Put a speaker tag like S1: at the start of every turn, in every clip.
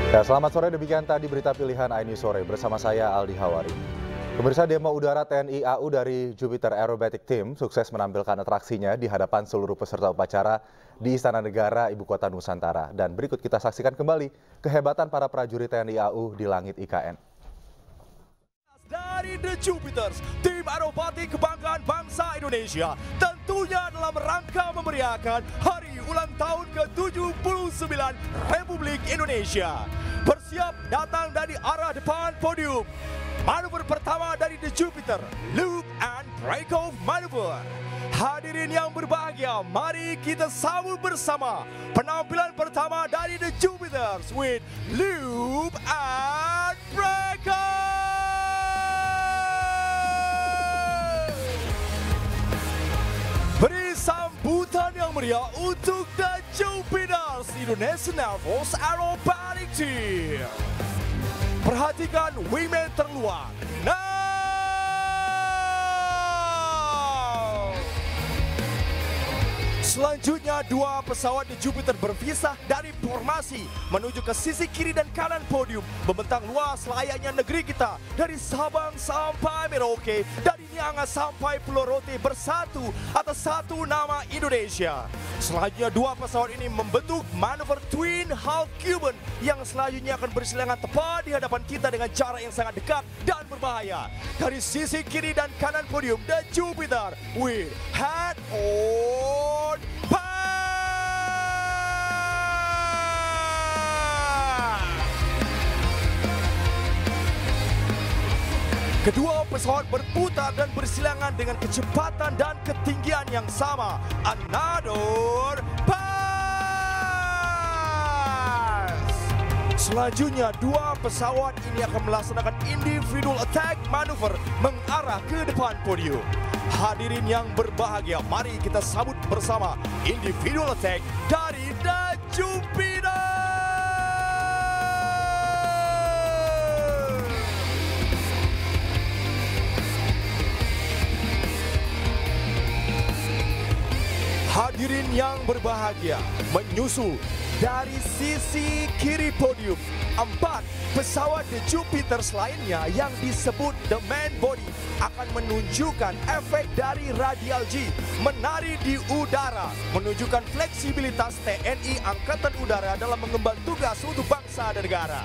S1: Ya, selamat sore, demikian tadi berita pilihan iNews Sore bersama saya Aldi Hawari. Pemirsa, demo udara TNI AU dari Jupiter Aerobatic Team sukses menampilkan atraksinya di hadapan seluruh peserta upacara di Istana Negara Ibu Kota Nusantara. Dan berikut kita saksikan kembali kehebatan para prajurit TNI AU di langit IKN.
S2: Dari The Jupiters, tim aerobatik kebanggaan bangsa Indonesia, tentunya dalam rangka memeriahkan hari ulang tahun ke-79 Republik Indonesia. Bersiap datang dari arah depan podium. Manuver pertama dari The Jupiter, Loop and Breakoff Maneuver. Hadirin yang berbahagia, mari kita sambut bersama penampilan pertama dari The Jupiters with Loop and Breakoff. Beri sambutan yang meriah untuk The Jupiters Indonesian Air Force Aerobatic Team. Perhatikan wingman terluar. Selanjutnya, dua pesawat The Jupiter berpisah dari formasi menuju ke sisi kiri dan kanan podium, membentang luas layaknya negeri kita dari Sabang sampai Merauke, dari Nianga sampai Pulau Rote bersatu atas satu nama Indonesia. Selanjutnya, dua pesawat ini membentuk manuver Twin Hull Cuban yang selanjutnya akan bersilangan tepat di hadapan kita dengan jarak yang sangat dekat dan berbahaya. Dari sisi kiri dan kanan podium, The Jupiter with head on fire. Kedua pesawat berputar dan bersilangan dengan kecepatan dan ketinggian yang sama. Another pass. Selanjutnya, dua pesawat ini akan melaksanakan individual attack maneuver mengarah ke depan podium. Hadirin yang berbahagia, mari kita sambut bersama individual attack dari The Jupiter. Hadirin yang berbahagia, menyusul dari sisi kiri podium, 4 pesawat The Jupiter lainnya yang disebut The Main Body akan menunjukkan efek dari radial G, menari di udara, menunjukkan fleksibilitas TNI Angkatan Udara dalam mengemban tugas untuk bangsa dan negara.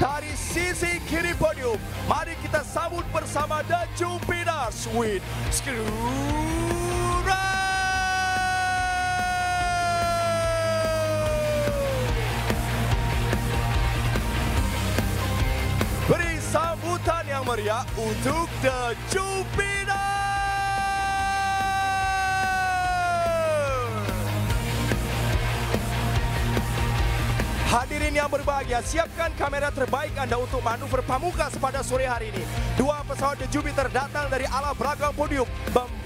S2: Dari sisi kiri podium, mari kita sambut bersama The Jupiter with sambutan yang meriah untuk The Jupiter. Hadirin yang berbahagia, siapkan kamera terbaik Anda untuk manuver pamungkas pada sore hari ini. Dua pesawat The Jupiter datang dari arah belakang podium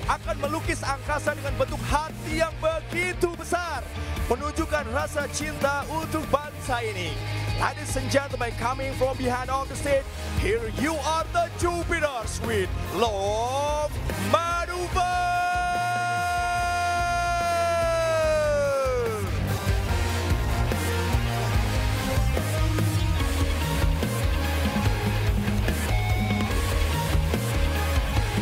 S2: akan melukis angkasa dengan bentuk hati yang begitu besar, menunjukkan rasa cinta untuk bangsa ini. Ladies and gentlemen, coming from behind on the stage, here you are The Jupiters with Love Maneuver.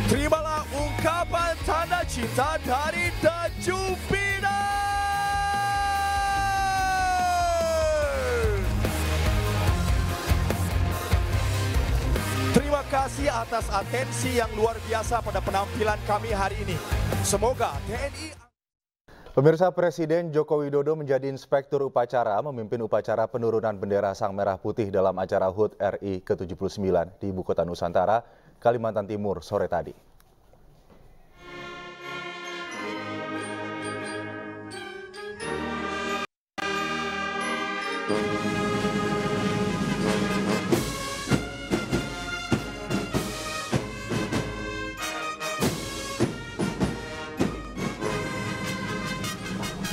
S2: Terimalah ungkapan tanda cinta dari The Jupiter. Terima kasih atas atensi yang luar biasa pada penampilan kami hari ini. Semoga TNI...
S1: Pemirsa, Presiden Joko Widodo menjadi inspektur upacara memimpin upacara penurunan bendera Sang Merah Putih dalam acara HUT RI ke-79 di Ibu Kota Nusantara, Kalimantan Timur sore tadi.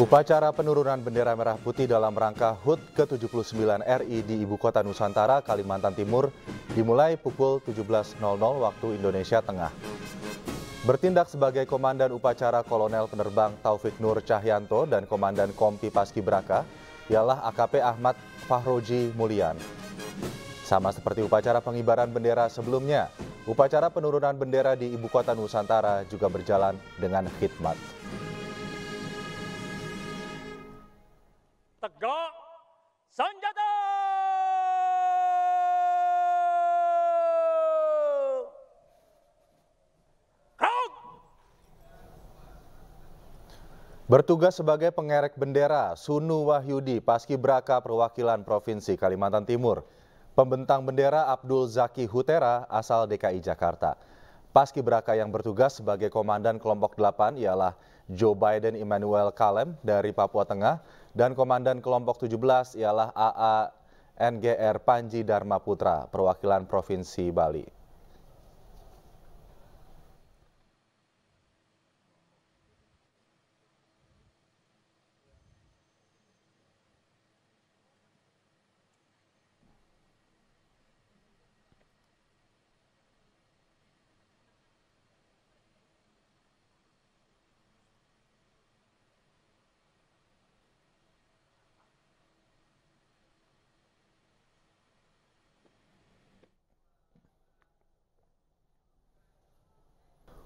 S1: Upacara penurunan bendera merah putih dalam rangka HUT ke-79 RI di Ibu Kota Nusantara, Kalimantan Timur dimulai pukul 17.00 waktu Indonesia Tengah. Bertindak sebagai Komandan Upacara Kolonel Penerbang Taufik Nur Cahyanto dan Komandan Kompi Paskibraka ialah AKP Ahmad Fahroji Mulyan. Sama seperti upacara pengibaran bendera sebelumnya, upacara penurunan bendera di Ibu Kota Nusantara juga berjalan dengan khidmat.
S3: Tegak senjata!
S1: Bertugas sebagai pengerek bendera, Sunu Wahyudi, Paskibraka Perwakilan Provinsi Kalimantan Timur. Pembentang bendera Abdul Zaki Hutera asal DKI Jakarta. Paskibraka yang bertugas sebagai Komandan Kelompok 8 ialah Joe Biden Immanuel Kalem dari Papua Tengah dan Komandan Kelompok 17 ialah AA NGR Panji Dharma Putra, Perwakilan Provinsi Bali.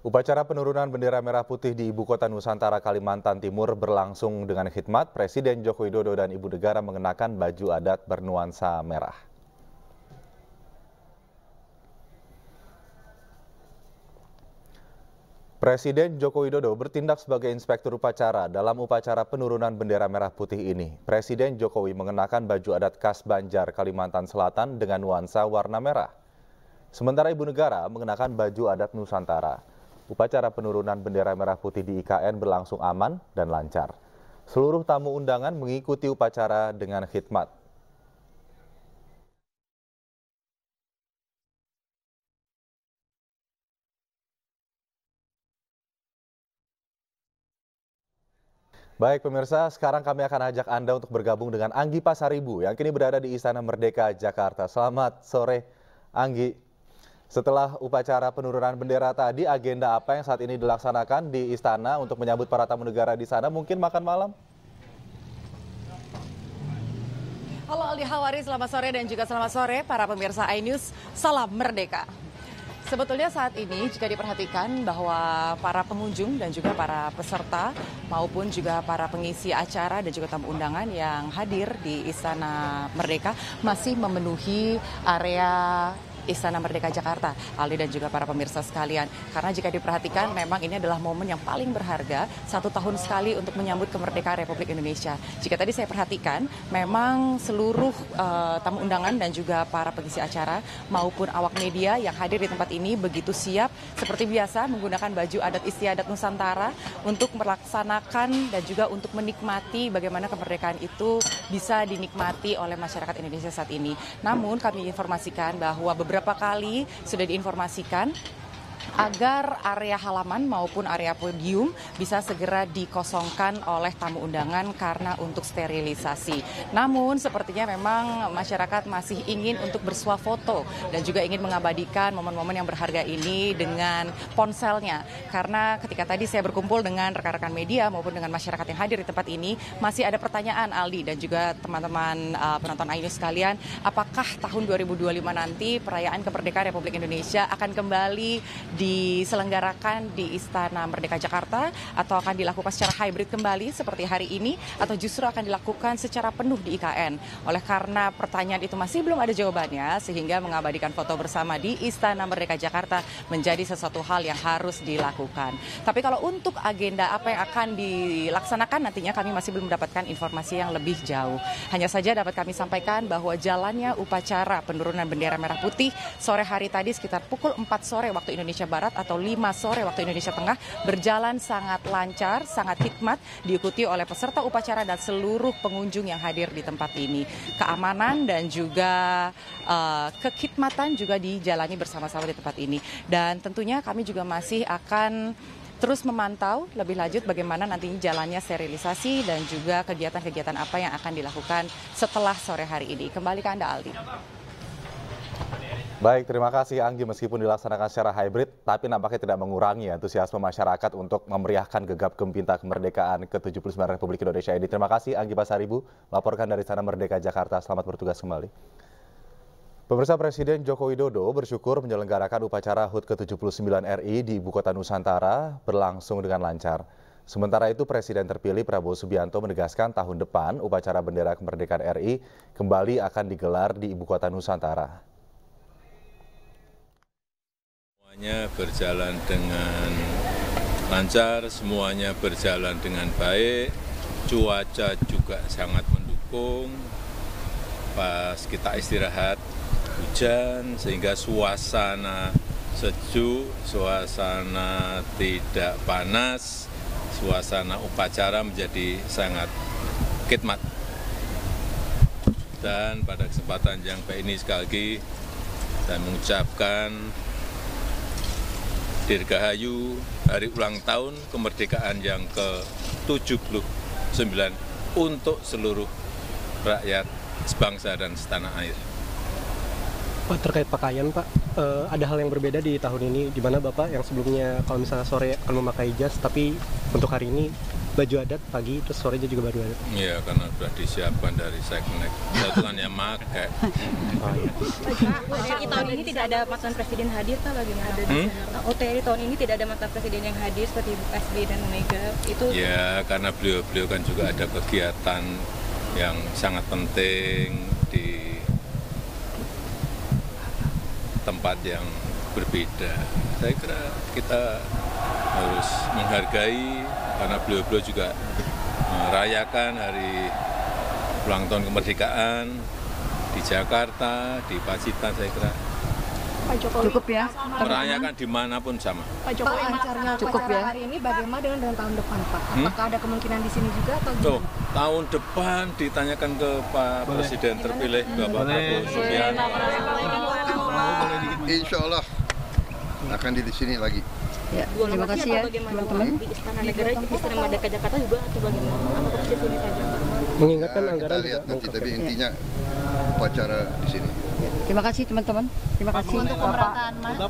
S1: Upacara penurunan bendera merah putih di Ibu Kota Nusantara Kalimantan Timur berlangsung dengan khidmat. Presiden Joko Widodo dan Ibu Negara mengenakan baju adat bernuansa merah. Presiden Joko Widodo bertindak sebagai inspektur upacara dalam upacara penurunan bendera merah putih ini. Presiden Jokowi mengenakan baju adat khas Banjar, Kalimantan Selatan dengan nuansa warna merah. Sementara Ibu Negara mengenakan baju adat Nusantara. Upacara penurunan bendera merah putih di IKN berlangsung aman dan lancar. Seluruh tamu undangan mengikuti upacara dengan khidmat. Baik pemirsa, sekarang kami akan ajak Anda untuk bergabung dengan Anggi Pasaribu yang kini berada di Istana Merdeka, Jakarta. Selamat sore, Anggi. Setelah upacara penurunan bendera tadi, agenda apa yang saat ini dilaksanakan di Istana untuk menyambut para tamu negara di sana? Mungkin makan malam?
S4: Halo Aldi Hawari, selamat sore dan juga selamat sore para pemirsa iNews. Salam Merdeka. Sebetulnya saat ini jika diperhatikan bahwa para pengunjung dan juga para peserta maupun juga para pengisi acara dan juga tamu undangan yang hadir di Istana Merdeka masih memenuhi area Istana Merdeka Jakarta, Aldi dan juga para pemirsa sekalian. Karena jika diperhatikan memang ini adalah momen yang paling berharga, 1 tahun sekali untuk menyambut kemerdekaan Republik Indonesia. Jika tadi saya perhatikan, memang seluruh tamu undangan dan juga para pengisi acara maupun awak media yang hadir di tempat ini begitu siap seperti biasa menggunakan baju adat istiadat Nusantara untuk melaksanakan dan juga untuk menikmati bagaimana kemerdekaan itu bisa dinikmati oleh masyarakat Indonesia saat ini. Namun kami informasikan bahwa beberapa kali sudah diinformasikan agar area halaman maupun area podium bisa segera dikosongkan oleh tamu undangan karena untuk sterilisasi. Namun sepertinya memang masyarakat masih ingin untuk bersuah foto dan juga ingin mengabadikan momen-momen yang berharga ini dengan ponselnya. Karena ketika tadi saya berkumpul dengan rekan-rekan media maupun dengan masyarakat yang hadir di tempat ini, masih ada pertanyaan Aldi dan juga teman-teman penonton iNews sekalian, apakah tahun 2025 nanti perayaan kemerdekaan Republik Indonesia akan kembali diselenggarakan di Istana Merdeka Jakarta atau akan dilakukan secara hybrid kembali seperti hari ini atau justru akan dilakukan secara penuh di IKN. Oleh karena pertanyaan itu masih belum ada jawabannya sehingga mengabadikan foto bersama di Istana Merdeka Jakarta menjadi sesuatu hal yang harus dilakukan. Tapi kalau untuk agenda apa yang akan dilaksanakan nantinya kami masih belum mendapatkan informasi yang lebih jauh. Hanya saja dapat kami sampaikan bahwa jalannya upacara penurunan bendera merah putih sore hari tadi sekitar pukul 4 sore waktu Indonesia Barat atau 5 sore waktu Indonesia Tengah berjalan sangat lancar, sangat hikmat, diikuti oleh peserta upacara dan seluruh pengunjung yang hadir di tempat ini. Keamanan dan juga kekhidmatan juga dijalani bersama-sama di tempat ini. Dan tentunya kami juga masih akan terus memantau lebih lanjut bagaimana nantinya jalannya sterilisasi dan juga kegiatan-kegiatan apa yang akan dilakukan setelah sore hari ini. Kembali ke Anda, Aldi.
S1: Baik, terima kasih Anggi. Meskipun dilaksanakan secara hybrid, tapi nampaknya tidak mengurangi antusiasme masyarakat untuk memeriahkan gegap gempita kemerdekaan ke-79 Republik Indonesia ini. Terima kasih Anggi Pasaribu, melaporkan dari Istana Merdeka Jakarta. Selamat bertugas kembali. Pemirsa, Presiden Joko Widodo bersyukur menyelenggarakan upacara HUT ke-79 RI di Ibu Kota Nusantara berlangsung dengan lancar. Sementara itu, Presiden terpilih Prabowo Subianto menegaskan tahun depan upacara bendera kemerdekaan RI kembali akan digelar di Ibu Kota Nusantara.
S5: Semuanya berjalan dengan lancar, semuanya berjalan dengan baik, cuaca juga sangat mendukung. Pas kita istirahat, hujan, sehingga suasana sejuk, suasana tidak panas, suasana upacara menjadi sangat khidmat. Dan pada kesempatan yang baik ini sekali lagi saya mengucapkan Dirgahayu hari ulang tahun kemerdekaan yang ke-79 untuk seluruh rakyat sebangsa dan setanah air.
S6: Pak, terkait pakaian Pak, ada hal yang berbeda di tahun ini, di mana Bapak yang sebelumnya kalau misalnya sore akan memakai jas, tapi untuk hari ini baju adat pagi, terus sorenya juga baru adat.
S5: Iya, karena sudah disiapkan dari Seknek, itu kan yang pakai.
S6: Oh, iya.
S7: OTRI tahun ini tidak ada mantan presiden hadir, Pak, bagaimana? OTRI tahun ini tidak ada mantan presiden yang hadir seperti SBY dan Mega. Itu
S5: Ya, karena beliau kan juga ada kegiatan yang sangat penting di tempat yang berbeda. Saya kira kita harus menghargai karena beliau juga merayakan hari ulang tahun kemerdekaan di Jakarta, di Pacitan. Saya kira
S7: Pak Jokowi cukup ya.
S5: merayakan dimanapun sama.
S7: Pak Jokowi lancarnya cukup ya. Hari ini bagaimana dengan tahun depan, Pak? Apakah ada kemungkinan di sini juga atau gimana?
S5: Tuh, tahun depan ditanyakan ke Pak Presiden terpilih Bapak Prabowo Subianto.
S8: Insya Allah akan di sini lagi.
S7: Ya, terima kasih ya teman-teman. Di Istana Negara, di Istana Merdeka Jakarta juga atau bagaimana? Atau di sini saja?
S6: Mengingatkan
S8: Ya,
S6: anggaran
S8: kita lihat nanti, tapi intinya upacara di sini.
S9: Terima kasih teman-teman. Terima kasih
S10: untuk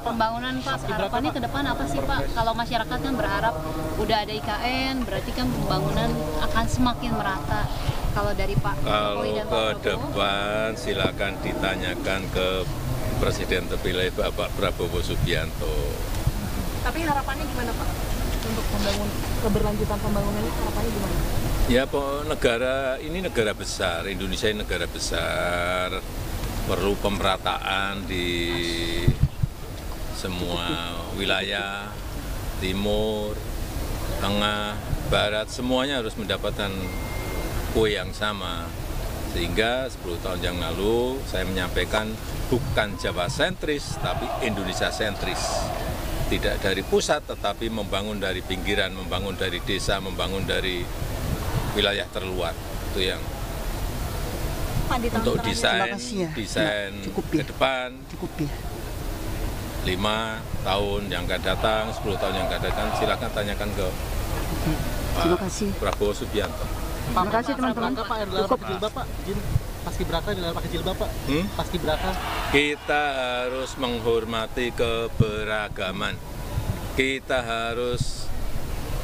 S10: pembangunan Pak, harapannya ke depan apa sih Pak? Kalau masyarakat kan berharap udah ada IKN, berarti kan pembangunan akan semakin merata. Kalau dari Pak Jokowi dan Pak
S5: Kalau ke
S10: Prabowo,
S5: depan silakan ditanyakan ke Presiden terpilih Bapak Prabowo Subianto.
S7: Tapi harapannya gimana, Pak? Untuk keberlanjutan pembangunan ini harapannya gimana?
S5: Ya, negara ini negara besar, Indonesia ini negara besar, perlu pemerataan di semua wilayah, timur, tengah, barat, semuanya harus mendapatkan kue yang sama. Sehingga 10 tahun yang lalu saya menyampaikan bukan Jawa sentris, tapi Indonesia sentris. Tidak dari pusat, tetapi membangun dari pinggiran, membangun dari desa, membangun dari wilayah terluar. Itu yang untuk desain ke depan 5 tahun yang akan datang, 10 tahun yang akan datang, silakan tanyakan ke Pak Prabowo Subianto.
S9: Terima kasih teman-teman.
S6: Cukup Bapak, izin paskibraka dilarang pakai jilbab Pak. Paskibraka.
S5: Kita harus menghormati keberagaman. Kita harus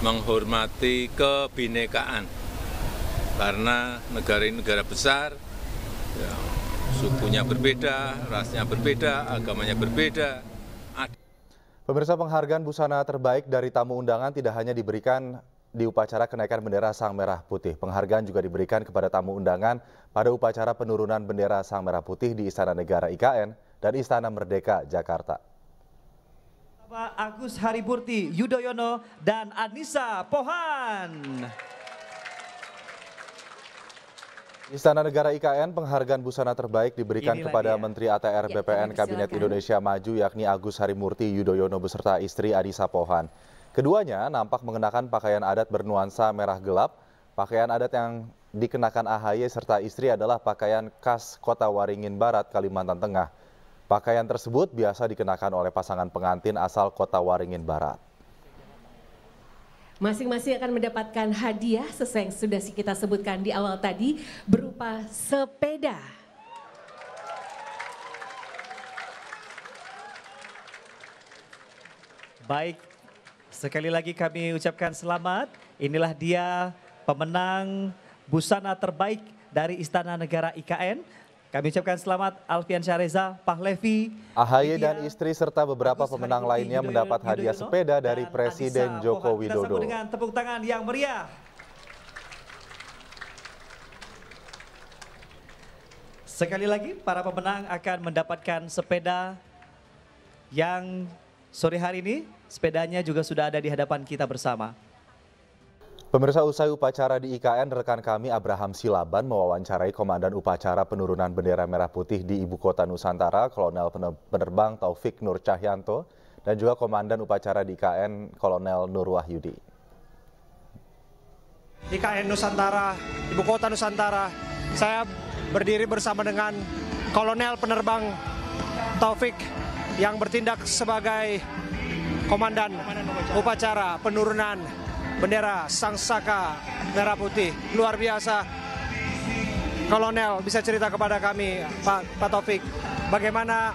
S5: menghormati kebinekaan. Karena negara ini negara besar, ya, sukunya berbeda, rasnya berbeda, agamanya berbeda.
S1: Pemirsa, penghargaan busana terbaik dari tamu undangan tidak hanya diberikan di upacara kenaikan bendera Sang Merah Putih. Penghargaan juga diberikan kepada tamu undangan pada upacara penurunan bendera Sang Merah Putih di Istana Negara IKN dan Istana Merdeka Jakarta.
S11: Bapak Agus Harimurti Yudhoyono dan Anissa Pohan.
S1: Istana Negara IKN penghargaan busana terbaik diberikan kepada Menteri ATR BPN Kabinet Indonesia Maju yakni Agus Harimurti Yudhoyono beserta istri Anissa Pohan. Keduanya nampak mengenakan pakaian adat bernuansa merah gelap. Pakaian adat yang dikenakan AHY serta istri adalah pakaian khas Kota Waringin Barat, Kalimantan Tengah. Pakaian tersebut biasa dikenakan oleh pasangan pengantin asal Kota Waringin Barat.
S12: Masing-masing akan mendapatkan hadiah sesuai yang sudah kita sebutkan di awal tadi berupa sepeda.
S11: Baik, sekali lagi kami ucapkan selamat. Inilah dia pemenang busana terbaik dari Istana Negara IKN. Kami ucapkan selamat Alfian Syareza, Pahlevi,
S1: AHY dan istri serta beberapa pemenang lainnya mendapat hadiah sepeda dari Presiden Joko Widodo.
S11: Kita sambut dengan tepuk tangan yang meriah. Sekali lagi para pemenang akan mendapatkan sepeda yang sore hari ini sepedanya juga sudah ada di hadapan kita bersama.
S1: Pemirsa, usai upacara di IKN, rekan kami Abraham Silaban mewawancarai Komandan Upacara Penurunan Bendera Merah Putih di Ibu Kota Nusantara, Kolonel Penerbang Taufik Nur Cahyanto, dan juga Komandan Upacara di IKN, Kolonel Nur Wahyudi.
S13: IKN Nusantara, Ibu Kota Nusantara, saya berdiri bersama dengan Kolonel Penerbang Taufik yang bertindak sebagai Komandan Upacara Penurunan Bendera Sang Saka Merah Putih. Luar biasa. Kolonel, bisa cerita kepada kami, Pak Taufik, bagaimana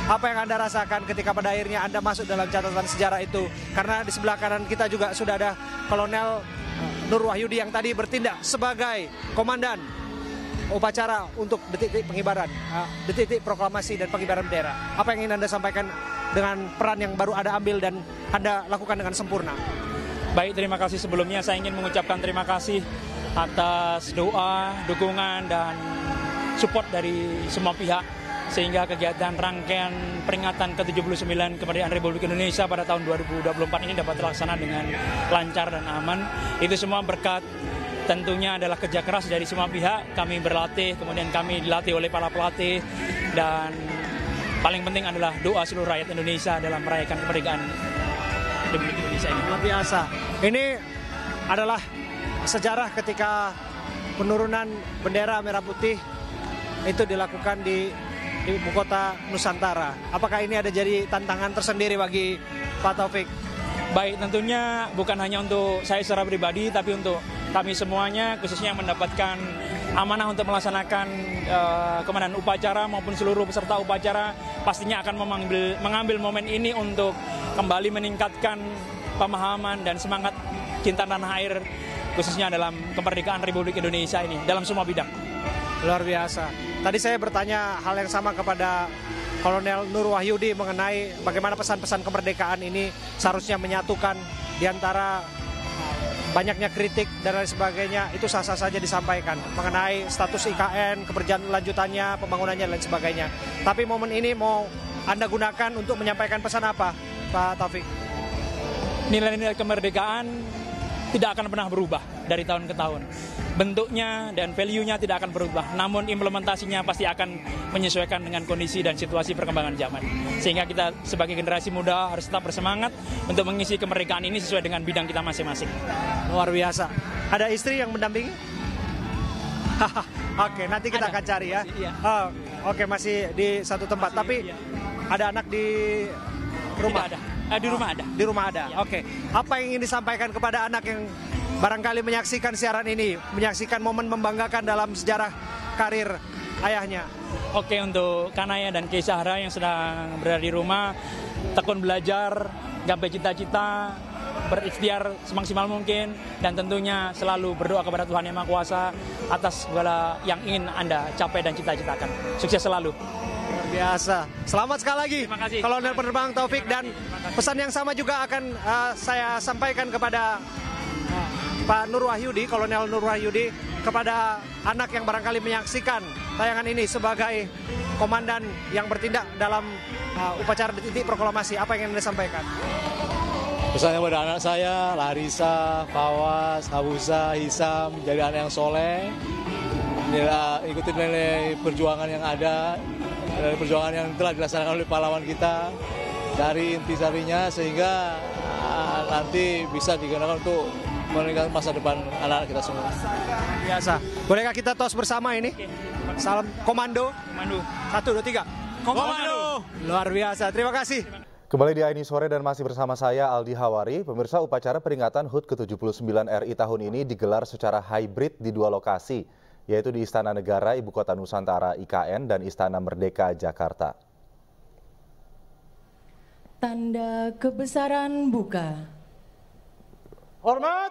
S13: apa yang Anda rasakan ketika pada akhirnya Anda masuk dalam catatan sejarah itu? Karena di sebelah kanan kita juga sudah ada Kolonel Nur Wahyudi yang tadi bertindak sebagai Komandan Upacara untuk detik-detik pengibaran, detik-detik proklamasi dan pengibaran bendera. Apa yang ingin Anda sampaikan dengan peran yang baru Anda ambil dan Anda lakukan dengan sempurna?
S14: Baik, terima kasih sebelumnya. Saya ingin mengucapkan terima kasih atas doa, dukungan, dan support dari semua pihak. Sehingga kegiatan rangkaian peringatan ke-79 kemerdekaan Republik Indonesia pada tahun 2024 ini dapat terlaksana dengan lancar dan aman. Itu semua berkat tentunya adalah kerja keras dari semua pihak. Kami berlatih, kemudian kami dilatih oleh para pelatih. Dan paling penting adalah doa seluruh rakyat Indonesia dalam merayakan kemerdekaan Republik Indonesia ini.
S13: Luar biasa. Ini adalah sejarah ketika penurunan bendera merah putih itu dilakukan di Ibu Kota Nusantara. Apakah ini ada jadi tantangan tersendiri bagi Pak Taufik?
S14: Baik, tentunya bukan hanya untuk saya secara pribadi, tapi untuk kami semuanya, khususnya yang mendapatkan amanah untuk melaksanakan komandan upacara maupun seluruh peserta upacara, pastinya akan mengambil momen ini untuk kembali meningkatkan pemahaman dan semangat cinta tanah air, khususnya dalam kemerdekaan Republik Indonesia ini, dalam semua bidang.
S13: Luar biasa. Tadi saya bertanya hal yang sama kepada Kolonel Nur Wahyudi mengenai bagaimana pesan-pesan kemerdekaan ini seharusnya menyatukan di antara banyaknya kritik dan lain sebagainya. Itu sah-sah saja disampaikan mengenai status IKN, keberlanjutannya, pembangunannya dan lain sebagainya. Tapi momen ini mau Anda gunakan untuk menyampaikan pesan apa, Pak Taufik?
S14: Nilai-nilai kemerdekaan tidak akan pernah berubah dari tahun ke tahun. Bentuknya dan value-nya tidak akan berubah, namun implementasinya pasti akan menyesuaikan dengan kondisi dan situasi perkembangan zaman. Sehingga kita sebagai generasi muda harus tetap bersemangat untuk mengisi kemerdekaan ini sesuai dengan bidang kita masing-masing.
S13: Luar biasa. Ada istri yang mendampingi? Oke, nanti kita akan cari ya. Oke, masih di satu tempat. Tapi ada anak di rumah?
S14: Tidak ada. Di rumah ada.
S13: Di rumah ada. Ya. Oke. Apa yang ingin disampaikan kepada anak yang barangkali menyaksikan siaran ini, menyaksikan momen membanggakan dalam sejarah karir ayahnya?
S14: Oke, untuk Kanaya dan Keisahra yang sedang berada di rumah, tekun belajar, gapai cita-cita, berikhtiar semaksimal mungkin, dan tentunya selalu berdoa kepada Tuhan Yang Maha Kuasa atas segala yang ingin Anda capai dan cita-citakan. Sukses selalu.
S13: Luar biasa. Selamat sekali lagi.
S14: Terima kasih.
S13: Kolonel Penerbang Taufik, dan pesan yang sama juga akan saya sampaikan kepada Pak Nur Wahyudi, Kolonel Nur Wahyudi, kepada anak yang barangkali menyaksikan tayangan ini sebagai komandan yang bertindak dalam upacara detik proklamasi. Apa yang ingin Anda sampaikan?
S15: Pesannya pada anak saya, Larissa, Fawas, Habusa, Hisam, jadi anak yang soleh, ikuti nilai perjuangan yang ada, dari perjuangan yang telah dilaksanakan oleh pahlawan kita dari intisarinya, sehingga nanti bisa digunakan untuk meningkatkan masa depan anak-anak kita semua.
S13: Biasa. Bolehkah kita tos bersama ini? Salam komando.
S14: Komando.
S13: 1, 2, 3. Komando. Luar biasa. Terima kasih.
S1: Kembali di AINI Sore dan masih bersama saya Aldi Hawari. Pemirsa, upacara peringatan HUT ke-79 RI tahun ini digelar secara hybrid di 2 lokasi, yaitu di Istana Negara Ibu Kota Nusantara IKN dan Istana Merdeka Jakarta.
S12: Tanda kebesaran buka.
S3: Hormat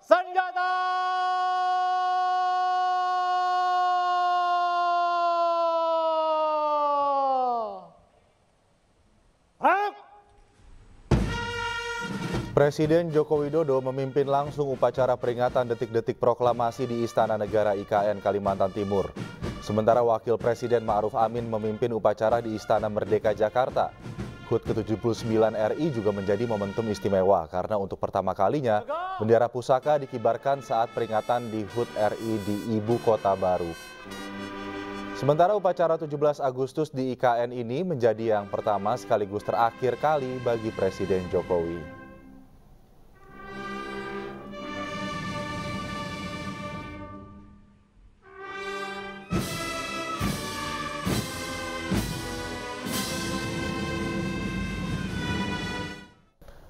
S3: senjata.
S1: Presiden Joko Widodo memimpin langsung upacara peringatan detik-detik proklamasi di Istana Negara IKN Kalimantan Timur. Sementara Wakil Presiden Ma'ruf Amin memimpin upacara di Istana Merdeka Jakarta. HUT ke-79 RI juga menjadi momentum istimewa karena untuk pertama kalinya bendera pusaka dikibarkan saat peringatan di HUT RI di Ibu Kota Baru. Sementara upacara 17 Agustus di IKN ini menjadi yang pertama sekaligus terakhir kali bagi Presiden Jokowi.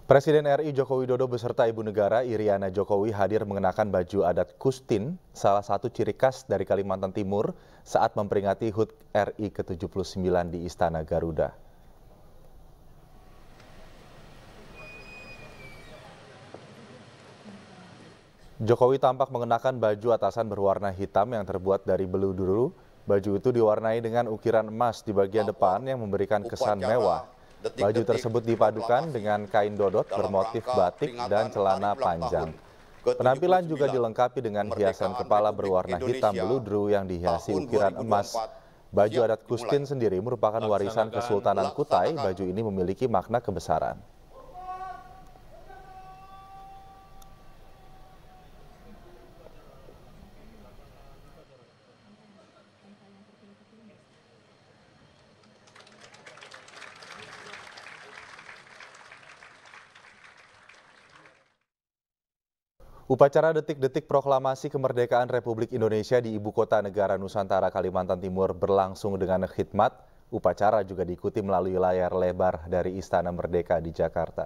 S1: Presiden RI Joko Widodo beserta Ibu Negara Iriana Jokowi hadir mengenakan baju adat Kustin, salah satu ciri khas dari Kalimantan Timur saat memperingati HUT RI ke-79 di Istana Garuda. Jokowi tampak mengenakan baju atasan berwarna hitam yang terbuat dari beluduru. Baju itu diwarnai dengan ukiran emas di bagian depan yang memberikan kesan mewah. Baju tersebut dipadukan dengan kain dodot bermotif batik dan celana panjang. Penampilan juga dilengkapi dengan hiasan kepala berwarna hitam beludru yang dihiasi ukiran emas. Baju adat Kustin sendiri merupakan warisan Kesultanan Kutai. Baju ini memiliki makna kebesaran. Upacara detik-detik proklamasi kemerdekaan Republik Indonesia di Ibu Kota Negara Nusantara Kalimantan Timur berlangsung dengan khidmat. Upacara juga diikuti melalui layar lebar dari Istana Merdeka di Jakarta.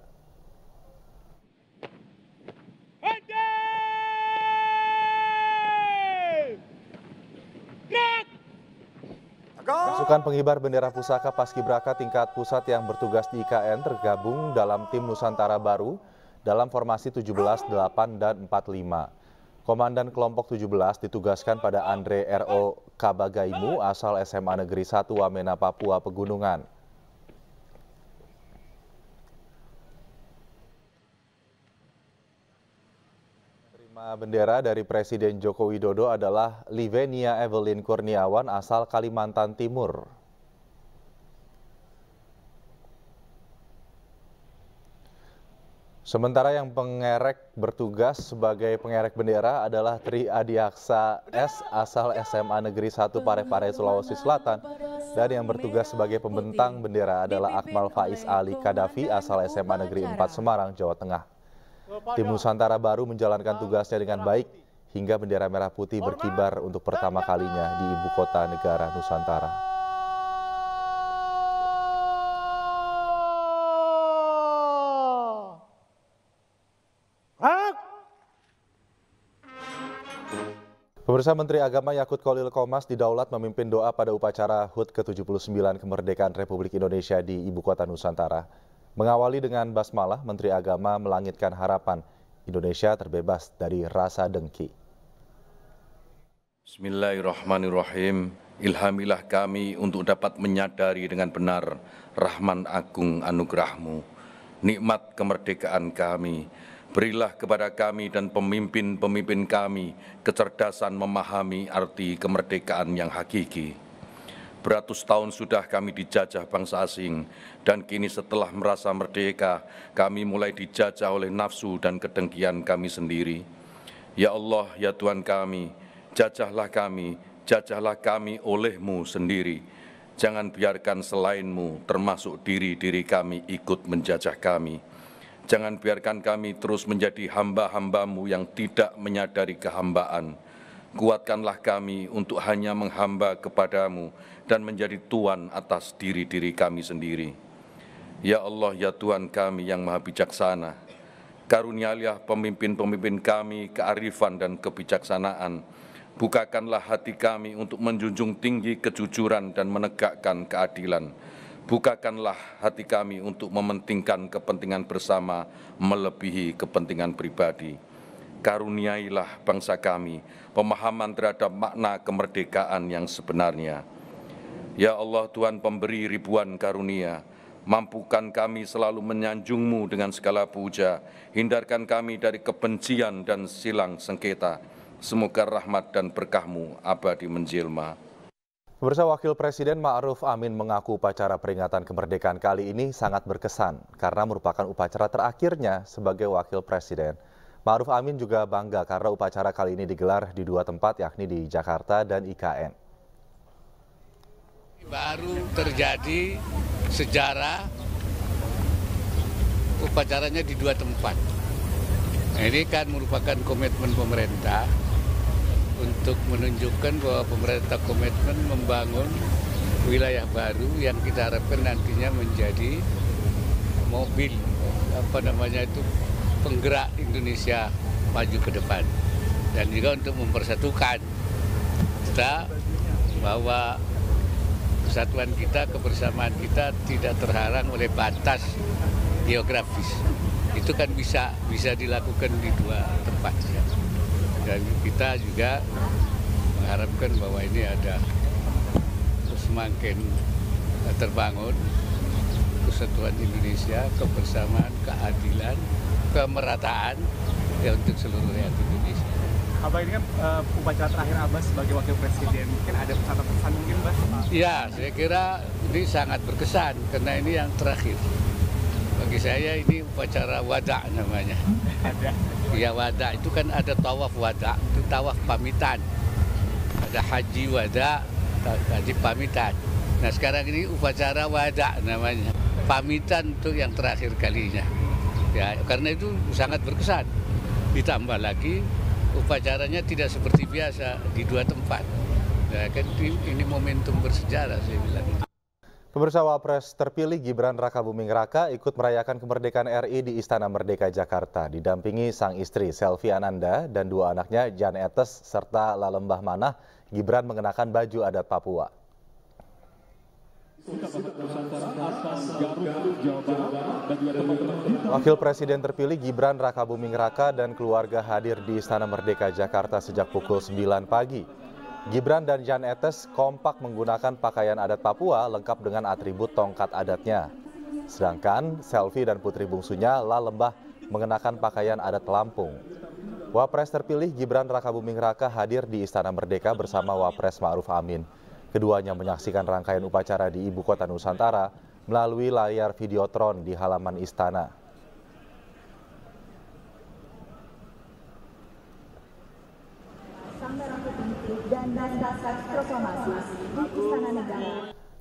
S1: Pasukan pengibar bendera pusaka Paskibraka tingkat pusat yang bertugas di IKN tergabung dalam tim Nusantara Baru dalam formasi 17, 8, dan 45. Komandan kelompok 17 ditugaskan pada Andre R.O. Kabagaimu asal SMA Negeri 1 Wamena, Papua Pegunungan. Terima bendera dari Presiden Joko Widodo adalah Livenia Evelyn Kurniawan asal Kalimantan Timur. Sementara yang pengerek bertugas sebagai pengerek bendera adalah Tri Adiaksa S asal SMA Negeri 1 Parepare, Sulawesi Selatan. Dan yang bertugas sebagai pembentang bendera adalah Akmal Faiz Ali Kadafi asal SMA Negeri 4 Semarang, Jawa Tengah. Tim Nusantara Baru menjalankan tugasnya dengan baik hingga bendera merah putih berkibar untuk pertama kalinya di Ibu Kota Negara Nusantara. Pemirsa, Menteri Agama Yakut Kholil Qomas didaulat memimpin doa pada upacara HUT ke-79 kemerdekaan Republik Indonesia di Ibu Kota Nusantara. Mengawali dengan basmalah, Menteri Agama melangitkan harapan Indonesia terbebas dari rasa dengki.
S16: Bismillahirrahmanirrahim. Ilhamilah kami untuk dapat menyadari dengan benar rahman agung anugerah-Mu, nikmat kemerdekaan kami. Berilah kepada kami dan pemimpin-pemimpin kami kecerdasan memahami arti kemerdekaan yang hakiki. Beratus tahun sudah kami dijajah bangsa asing, dan kini setelah merasa merdeka, kami mulai dijajah oleh nafsu dan kedengkian kami sendiri. Ya Allah, ya Tuhan kami, jajahlah kami oleh-Mu sendiri. Jangan biarkan selain-Mu, termasuk diri-diri kami, ikut menjajah kami. Jangan biarkan kami terus menjadi hamba-hamba-Mu yang tidak menyadari kehambaan. Kuatkanlah kami untuk hanya menghamba kepada-Mu dan menjadi Tuhan atas diri-diri kami sendiri. Ya Allah, ya Tuhan kami yang maha bijaksana, karunialah pemimpin-pemimpin kami kearifan dan kebijaksanaan. Bukakanlah hati kami untuk menjunjung tinggi kejujuran dan menegakkan keadilan. Bukakanlah hati kami untuk mementingkan kepentingan bersama melebihi kepentingan pribadi. Karuniailah bangsa kami pemahaman terhadap makna kemerdekaan yang sebenarnya. Ya Allah, Tuhan pemberi ribuan karunia, mampukan kami selalu menyanjung-Mu dengan segala puja, hindarkan kami dari kebencian dan silang sengketa. Semoga rahmat dan berkah-Mu abadi menjelma.
S1: Pemirsa, Wakil Presiden Ma'ruf Amin mengaku upacara peringatan kemerdekaan kali ini sangat berkesan karena merupakan upacara terakhirnya sebagai Wakil Presiden. Ma'ruf Amin juga bangga karena upacara kali ini digelar di 2 tempat, yakni di Jakarta dan IKN.
S17: Baru terjadi sejarah upacaranya di 2 tempat. Ini kan merupakan komitmen pemerintah untuk menunjukkan bahwa pemerintah komitmen membangun wilayah baru yang kita harapkan nantinya menjadi mobil penggerak Indonesia maju ke depan, dan juga untuk mempersatukan kita bahwa kesatuan kita, kebersamaan kita tidak terhalang oleh batas geografis. Itu kan bisa dilakukan di 2 tempat. Dan kita juga mengharapkan bahwa ini ada semakin terbangun kesatuan Indonesia, kebersamaan, keadilan, kemerataan untuk seluruh rakyat Indonesia.
S18: Abah, ini kan upacara terakhir Abah sebagai Wakil Presiden, mungkin ada pesan-pesan mungkin, Mbak?
S17: Ya, saya kira ini sangat berkesan karena ini yang terakhir. Bagi saya ini upacara wada namanya.
S18: Ada.
S17: Ya, wada itu kan ada tawaf wada, itu tawaf pamitan. Ada haji wada, haji pamitan. Nah, sekarang ini upacara wada namanya. Pamitan untuk yang terakhir kalinya. Ya, karena itu sangat berkesan. Ditambah lagi upacaranya tidak seperti biasa di 2 tempat. Ya, kan ini momentum bersejarah, saya bilang.
S1: Pemirsa, Wapres terpilih Gibran Rakabuming Raka ikut merayakan kemerdekaan RI di Istana Merdeka Jakarta, didampingi sang istri Selvi Ananda dan 2 anaknya Jan Etes serta Lalembah Manah. Gibran mengenakan baju adat Papua. Wakil Presiden terpilih Gibran Rakabuming Raka dan keluarga hadir di Istana Merdeka Jakarta sejak pukul 9 pagi. Gibran dan Jan Etes kompak menggunakan pakaian adat Papua lengkap dengan atribut tongkat adatnya. Sedangkan Selvi dan putri bungsunya Lalembah mengenakan pakaian adat Lampung. Wapres terpilih Gibran Rakabuming Raka hadir di Istana Merdeka bersama Wapres Ma'ruf Amin. Keduanya menyaksikan rangkaian upacara di Ibu Kota Nusantara melalui layar videotron di halaman istana.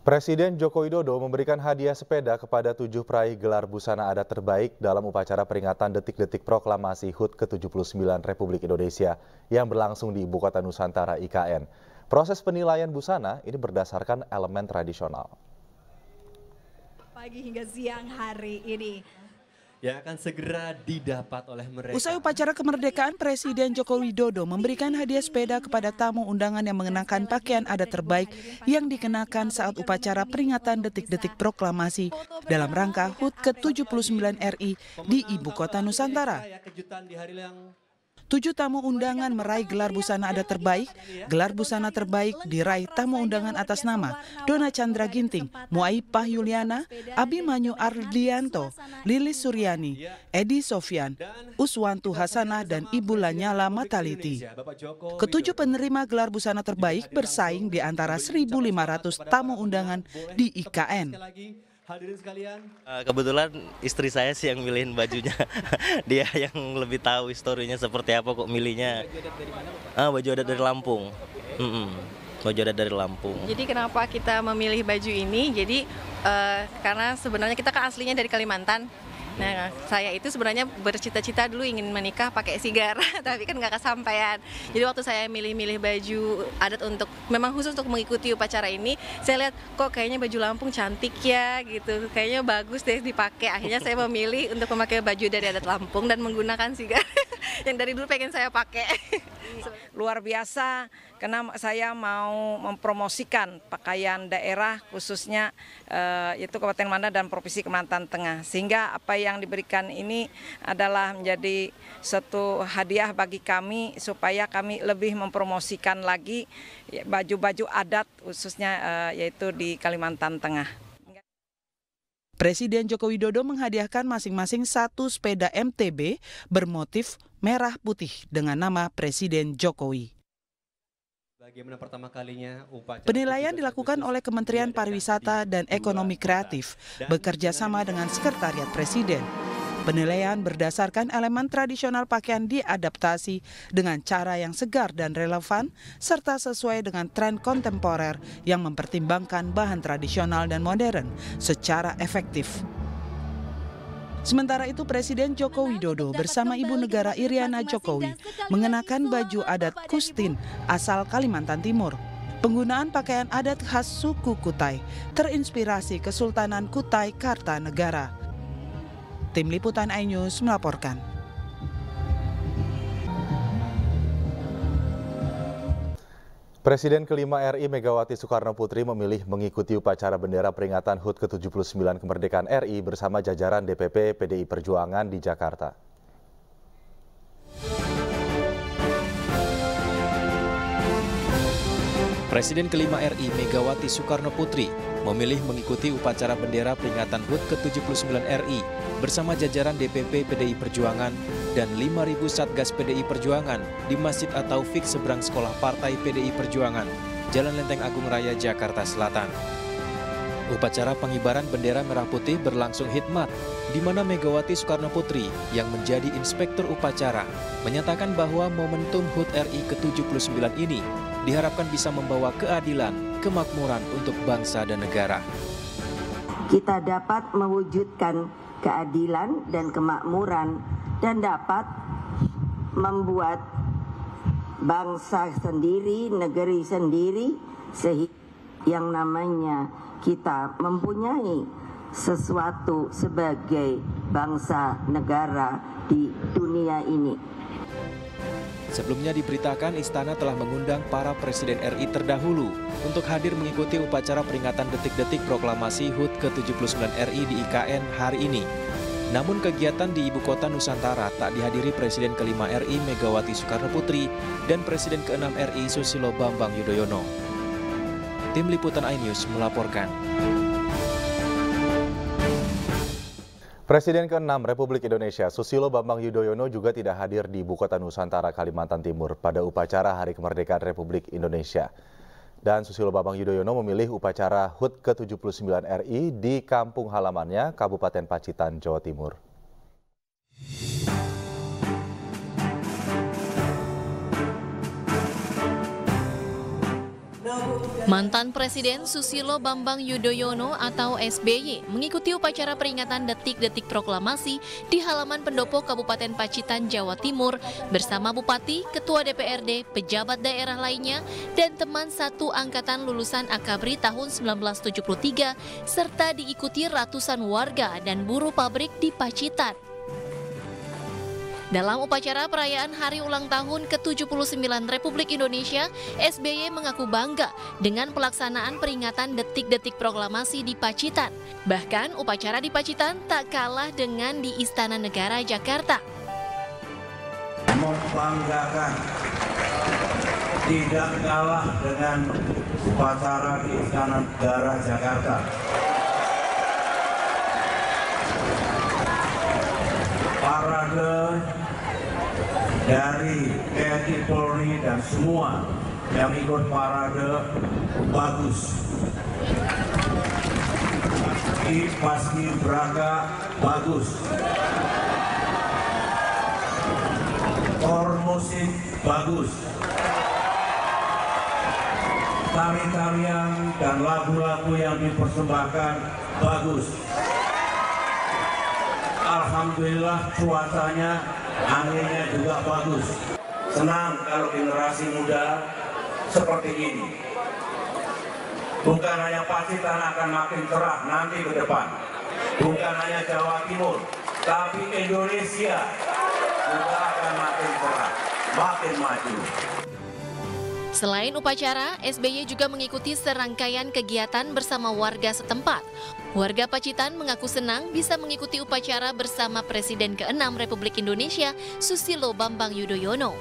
S1: Presiden Joko Widodo memberikan hadiah sepeda kepada 7 peraih gelar busana adat terbaik dalam upacara peringatan detik-detik proklamasi HUT ke-79 Republik Indonesia yang berlangsung di Ibu Kota Nusantara IKN. Proses penilaian busana ini berdasarkan elemen tradisional.
S19: Pagi hingga siang hari ini
S20: yang akan segera didapat oleh mereka.
S21: Usai upacara kemerdekaan, Presiden Joko Widodo memberikan hadiah sepeda kepada tamu undangan yang mengenakan pakaian adat terbaik yang dikenakan saat upacara peringatan detik-detik proklamasi dalam rangka HUT ke-79 RI di Ibu Kota Nusantara. 7 tamu undangan meraih gelar busana adat terbaik. Gelar busana terbaik diraih tamu undangan atas nama Dona Chandra Ginting, Muaipah Yuliana, Abimanyu Ardianto, Lilis Suryani, Edi Sofyan, Uswantu Hasanah, dan Ibu Lanyala Mataliti. Ketujuh penerima gelar busana terbaik bersaing di antara 1.500 tamu undangan di IKN.
S20: Hadirin sekalian,
S22: kebetulan istri saya sih yang milihin bajunya. Dia yang lebih tahu historinya seperti apa kok milihnya. Baju adat dari Lampung. Baju adat dari Lampung.
S23: Jadi kenapa kita memilih baju ini? Jadi karena sebenarnya kita kan aslinya dari Kalimantan. Nah, saya itu sebenarnya bercita-cita dulu ingin menikah pakai sigar, tapi kan nggak kesampaian. Jadi waktu saya milih-milih baju adat untuk memang khusus untuk mengikuti upacara ini, saya lihat kok kayaknya baju Lampung cantik ya gitu, kayaknya bagus deh dipakai. Akhirnya saya memilih untuk memakai baju dari adat Lampung dan menggunakan sigar. yang dari dulu pengen saya pakai.
S2: Luar biasa karena saya mau mempromosikan pakaian daerah khususnya yaitu Kabupaten Manado dan Provinsi Kalimantan Tengah, sehingga apa yang diberikan ini adalah menjadi suatu hadiah bagi kami supaya kami lebih mempromosikan lagi baju-baju adat khususnya yaitu di Kalimantan Tengah.
S21: Presiden Joko Widodo menghadiahkan masing-masing 1 sepeda MTB bermotif merah putih dengan nama Presiden Jokowi.
S20: Bagaimana pertama kalinya
S21: penilaian dilakukan oleh Kementerian Pariwisata dan Ekonomi Kreatif bekerja sama dengan Sekretariat Presiden. Penilaian berdasarkan elemen tradisional pakaian diadaptasi dengan cara yang segar dan relevan, serta sesuai dengan tren kontemporer yang mempertimbangkan bahan tradisional dan modern secara efektif. Sementara itu, Presiden Joko Widodo bersama Ibu Negara Iriana Jokowi mengenakan baju adat Kustin asal Kalimantan Timur. Penggunaan pakaian adat khas suku Kutai terinspirasi Kesultanan Kutai Kartanegara. Tim Liputan iNews melaporkan.
S1: Presiden kelima RI Megawati Soekarno Putri memilih mengikuti upacara bendera peringatan HUT ke-79 kemerdekaan RI bersama jajaran DPP PDI Perjuangan di Jakarta.
S4: Presiden kelima RI Megawati Soekarno Putri memilih mengikuti upacara bendera peringatan HUT ke-79 RI bersama jajaran DPP PDI Perjuangan dan 5.000 Satgas PDI Perjuangan di Masjid At-Taufik seberang Sekolah Partai PDI Perjuangan, Jalan Lenteng Agung Raya, Jakarta Selatan. Upacara pengibaran bendera merah putih berlangsung hikmat, di mana Megawati Soekarno Putri yang menjadi inspektur upacara menyatakan bahwa momentum HUT RI ke-79 ini diharapkan bisa membawa keadilan, kemakmuran untuk bangsa dan negara.
S8: Kita dapat mewujudkan keadilan dan kemakmuran dan dapat membuat bangsa sendiri, negeri sendiri, sehingga yang namanya kita mempunyai sesuatu sebagai bangsa negara di dunia ini.
S4: Sebelumnya diberitakan istana telah mengundang para presiden RI terdahulu untuk hadir mengikuti upacara peringatan detik-detik proklamasi HUT ke-79 RI di IKN hari ini. Namun kegiatan di Ibu Kota Nusantara tak dihadiri Presiden kelima RI Megawati Soekarno Putri dan Presiden ke-6 RI Susilo Bambang Yudhoyono. Tim Liputan iNews melaporkan.
S1: Presiden ke-6 Republik Indonesia Susilo Bambang Yudhoyono juga tidak hadir di Ibu Kota Nusantara, Kalimantan Timur pada upacara Hari Kemerdekaan Republik Indonesia. Dan Susilo Bambang Yudhoyono memilih upacara HUT ke-79 RI di kampung halamannya, Kabupaten Pacitan, Jawa Timur.
S24: Mantan Presiden Susilo Bambang Yudhoyono atau SBY mengikuti upacara peringatan detik-detik proklamasi di halaman pendopo Kabupaten Pacitan, Jawa Timur bersama Bupati, Ketua DPRD, pejabat daerah lainnya, dan teman satu angkatan lulusan Akabri tahun 1973 serta diikuti ratusan warga dan buruh pabrik di Pacitan. Dalam upacara perayaan Hari Ulang Tahun ke-79 Republik Indonesia, SBY mengaku bangga dengan pelaksanaan peringatan detik-detik proklamasi di Pacitan. Bahkan upacara di Pacitan tak kalah dengan di Istana Negara Jakarta.
S25: Membanggakan, tidak kalah dengan upacara di Istana Negara Jakarta. Parade dari TNI, Polri, dan semua yang ikut parade bagus. Di Paskibraka bagus. Musik bagus. Tari-tarian dan lagu-lagu yang dipersembahkan bagus. Alhamdulillah cuacanya, anginnya juga bagus. Senang kalau generasi muda seperti ini. Bukan hanya Pacitan akan makin cerah nanti ke depan. Bukan hanya Jawa Timur, tapi Indonesia kita akan makin kuat, makin maju.
S24: Selain upacara, SBY juga mengikuti serangkaian kegiatan bersama warga setempat. Warga Pacitan mengaku senang bisa mengikuti upacara bersama Presiden ke-6 Republik Indonesia, Susilo Bambang Yudhoyono.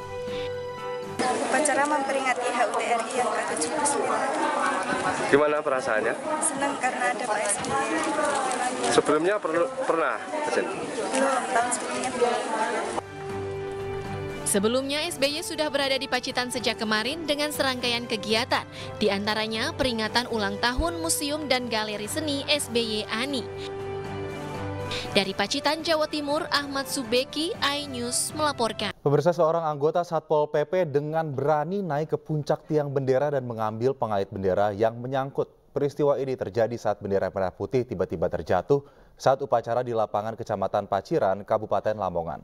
S5: Upacara memperingati HUT RI yang ke-79.
S6: Gimana perasaannya?
S5: Senang karena ada Pak SBY.
S6: Sebelumnya pernah ke sini?
S5: Belum, tahun sebelumnya belum.
S24: Sebelumnya SBY sudah berada di Pacitan sejak kemarin dengan serangkaian kegiatan, di antaranya peringatan ulang tahun Museum dan Galeri Seni SBY ANI. Dari Pacitan, Jawa Timur, Ahmad Subeki, iNews melaporkan.
S1: Pemirsa, seorang anggota Satpol PP dengan berani naik ke puncak tiang bendera dan mengambil pengait bendera yang menyangkut. Peristiwa ini terjadi saat bendera merah putih tiba-tiba terjatuh saat upacara di lapangan Kecamatan Paciran, Kabupaten Lamongan.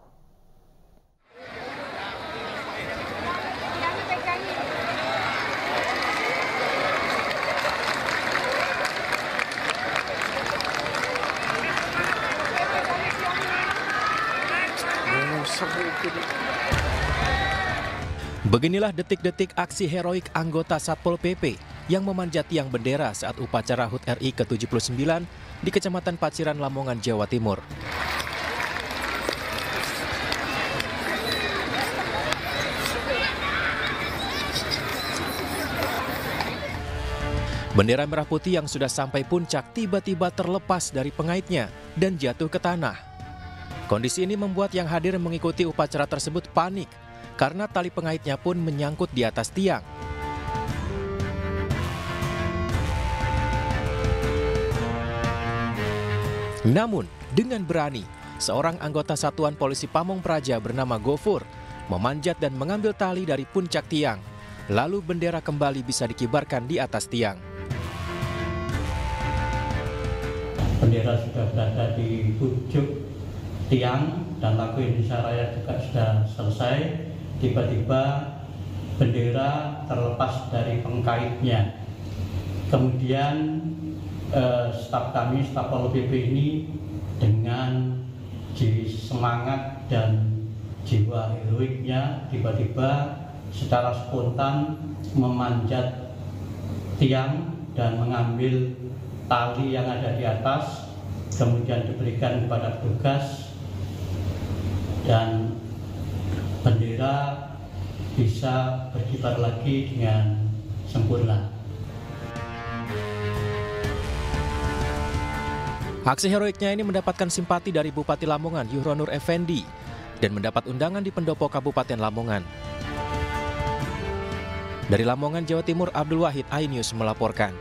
S4: Beginilah detik-detik aksi heroik anggota Satpol PP yang memanjat tiang bendera saat upacara HUT RI ke-79 di Kecamatan Paciran, Lamongan, Jawa Timur. Bendera merah putih yang sudah sampai puncak tiba-tiba terlepas dari pengaitnya dan jatuh ke tanah. Kondisi ini membuat yang hadir mengikuti upacara tersebut panik karena tali pengaitnya pun menyangkut di atas tiang. Namun, dengan berani, seorang anggota Satuan Polisi Pamong Praja bernama Gofur memanjat dan mengambil tali dari puncak tiang. Lalu bendera kembali bisa dikibarkan di atas tiang.
S7: Bendera sudah berada di pucuk tiang dan lagu Indonesia Raya juga sudah selesai. Tiba-tiba bendera terlepas dari pengkaitnya. Kemudian staf kami, staf Pol PP ini dengan semangat dan jiwa heroiknya tiba-tiba secara spontan memanjat tiang dan mengambil tali yang ada di atas, kemudian diberikan kepada petugas dan bendera bisa berkibar lagi dengan sempurna.
S4: Aksi heroiknya ini mendapatkan simpati dari Bupati Lamongan Yuhronur Effendi dan mendapat undangan di pendopo Kabupaten Lamongan. Dari Lamongan, Jawa Timur, Abdul Wahid, iNews melaporkan.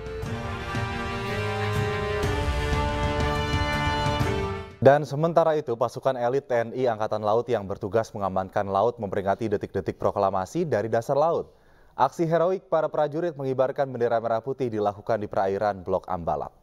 S1: Dan sementara itu, pasukan elit TNI Angkatan Laut yang bertugas mengamankan laut memperingati detik-detik proklamasi dari dasar laut. Aksi heroik para prajurit mengibarkan bendera merah putih dilakukan di perairan Blok Ambalat.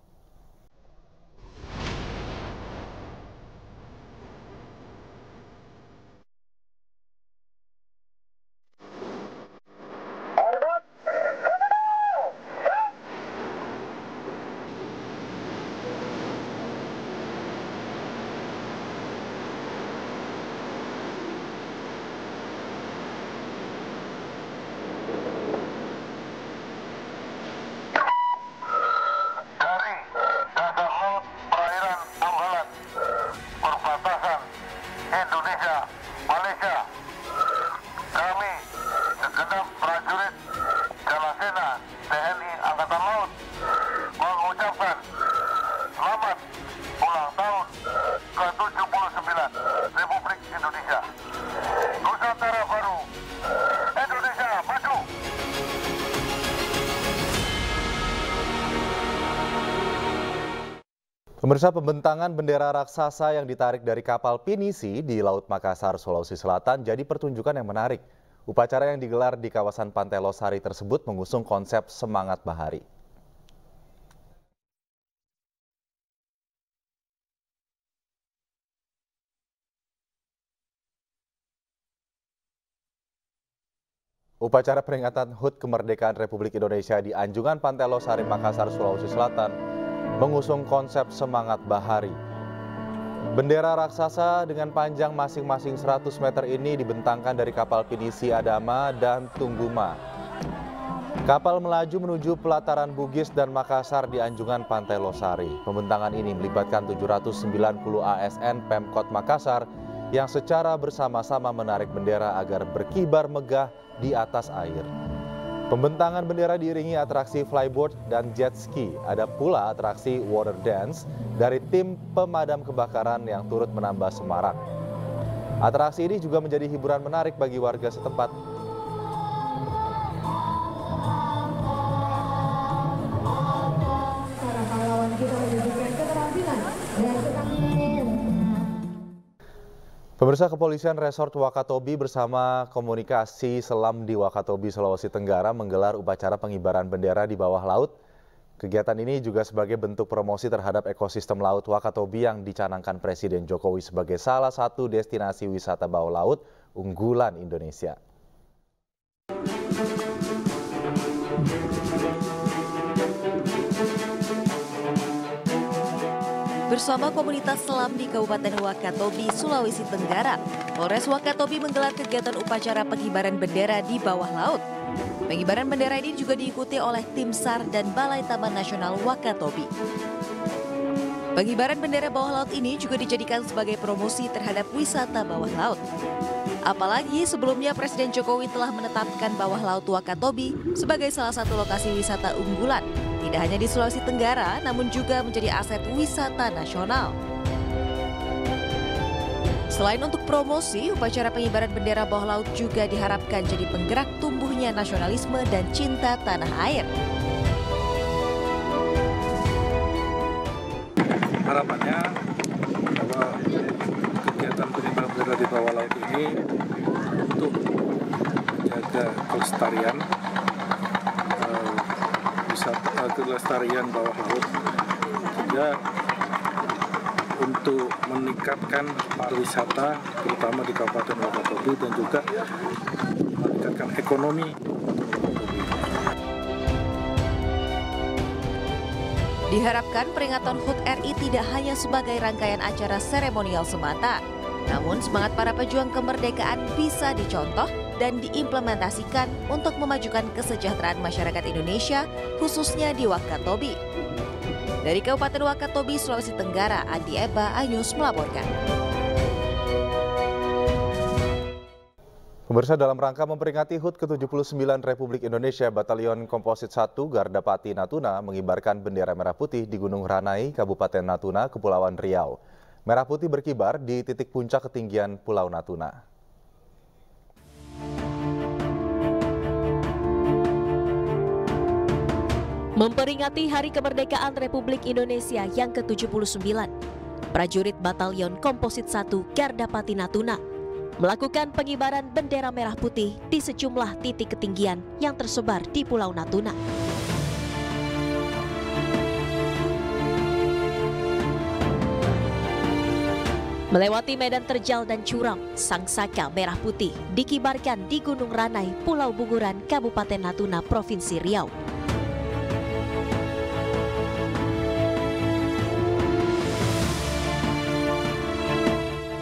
S25: Indonesia, Malaysia. Kami, segenap prajurit Jalasena TNI Angkatan Laut, mengucapkan selamat ulang tahun ke-79 Republik Indonesia. Nusantara baru, Indonesia maju.
S1: Pemirsa, pembentangan bendera raksasa yang ditarik dari kapal pinisi di Laut Makassar, Sulawesi Selatan jadi pertunjukan yang menarik. Upacara yang digelar di kawasan Pantai Losari tersebut mengusung konsep semangat bahari. Upacara peringatan HUT Kemerdekaan Republik Indonesia di Anjungan Pantai Losari, Makassar, Sulawesi Selatan mengusung konsep semangat bahari. Bendera raksasa dengan panjang masing-masing 100 meter ini dibentangkan dari kapal pinisi Adama dan Tungguma. Kapal melaju menuju pelataran Bugis dan Makassar di anjungan Pantai Losari. Pembentangan ini melibatkan 790 ASN Pemkot Makassar yang secara bersama-sama menarik bendera agar berkibar megah di atas air. Pembentangan bendera diiringi atraksi flyboard dan jet ski. Ada pula atraksi water dance dari tim pemadam kebakaran yang turut menambah semarak. Atraksi ini juga menjadi hiburan menarik bagi warga setempat.
S9: Para pahlawan kita menunjukkan keterampilan dan ketangguhan.
S1: Pemirsa, Kepolisian Resort Wakatobi bersama Komunikasi Selam di Wakatobi, Sulawesi Tenggara menggelar upacara pengibaran bendera di bawah laut. Kegiatan ini juga sebagai bentuk promosi terhadap ekosistem laut Wakatobi yang dicanangkan Presiden Jokowi sebagai salah satu destinasi wisata bawah laut unggulan Indonesia.
S10: Bersama komunitas selam di Kabupaten Wakatobi, Sulawesi Tenggara, Polres Wakatobi menggelar kegiatan upacara pengibaran bendera di bawah laut. Pengibaran bendera ini juga diikuti oleh tim SAR dan Balai Taman Nasional Wakatobi. Pengibaran bendera bawah laut ini juga dijadikan sebagai promosi terhadap wisata bawah laut. Apalagi sebelumnya Presiden Jokowi telah menetapkan bawah laut Wakatobi sebagai salah satu lokasi wisata unggulan. Tidak hanya di Sulawesi Tenggara, namun juga menjadi aset wisata nasional. Selain untuk promosi, upacara pengibaran bendera bawah laut juga diharapkan jadi penggerak tumbuhnya nasionalisme dan cinta tanah air.
S11: Harapannya bahwa kegiatan pengibaran bendera di bawah laut ini untuk menjaga kelestarian kelestarian bawah laut, juga untuk meningkatkan pariwisata terutama di Kabupaten Wakatobi dan juga meningkatkan ekonomi.
S10: Diharapkan peringatan HUT RI tidak hanya sebagai rangkaian acara seremonial semata, namun semangat para pejuang kemerdekaan bisa dicontoh dan diimplementasikan untuk memajukan kesejahteraan masyarakat Indonesia, khususnya di Wakatobi. Dari Kabupaten Wakatobi, Sulawesi Tenggara, Andi Eba, iNews melaporkan.
S1: Pemirsa, dalam rangka memperingati HUT ke-79 Republik Indonesia, Batalion Komposit 1 Gardapati Natuna mengibarkan bendera merah putih di Gunung Ranai, Kabupaten Natuna, Kepulauan Riau. Merah putih berkibar di titik puncak ketinggian Pulau Natuna.
S24: Memperingati Hari Kemerdekaan Republik Indonesia yang ke-79, prajurit Batalion Komposit 1 Gardapati Natuna melakukan pengibaran bendera merah putih di sejumlah titik ketinggian yang tersebar di Pulau Natuna. Melewati medan terjal dan curam, sang saka merah putih dikibarkan di Gunung Ranai, Pulau Bunguran, Kabupaten Natuna, Provinsi Riau.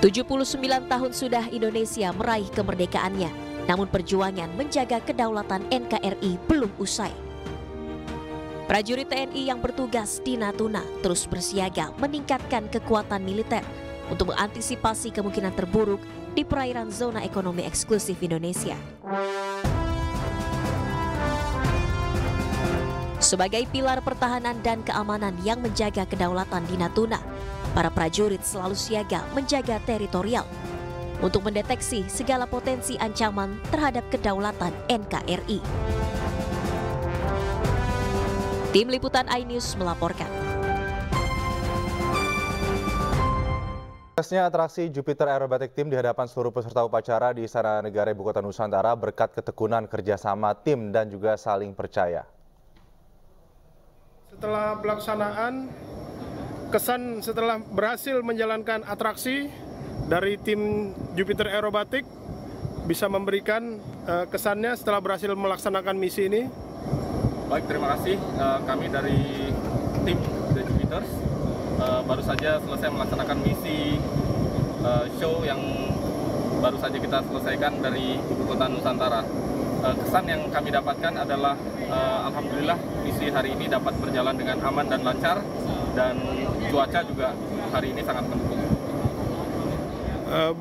S24: "79 tahun sudah Indonesia meraih kemerdekaannya, namun perjuangan menjaga kedaulatan NKRI belum usai. Prajurit TNI yang bertugas di Natuna terus bersiaga meningkatkan kekuatan militer untuk mengantisipasi kemungkinan terburuk di perairan zona ekonomi eksklusif Indonesia. Sebagai pilar pertahanan dan keamanan yang menjaga kedaulatan di Natuna, para prajurit selalu siaga menjaga teritorial untuk mendeteksi segala potensi ancaman terhadap kedaulatan NKRI. Tim Liputan iNews melaporkan.
S1: Suksesnya atraksi Jupiter Aerobatic Team di hadapan seluruh peserta upacara di Istana Negara Ibu Kota Nusantara berkat ketekunan kerjasama tim dan juga saling percaya.
S14: Setelah pelaksanaan, kesan setelah berhasil menjalankan atraksi dari tim Jupiter Aerobatic bisa memberikan kesannya setelah berhasil melaksanakan misi ini.
S15: Baik, terima kasih. Kami dari tim The Jupiters
S3: baru saja selesai melaksanakan misi show yang baru saja kita selesaikan dari Ibu Kota Nusantara. Kesan yang kami dapatkan adalah alhamdulillah misi hari ini dapat berjalan dengan aman dan lancar, dan cuaca juga hari ini sangat mendukung.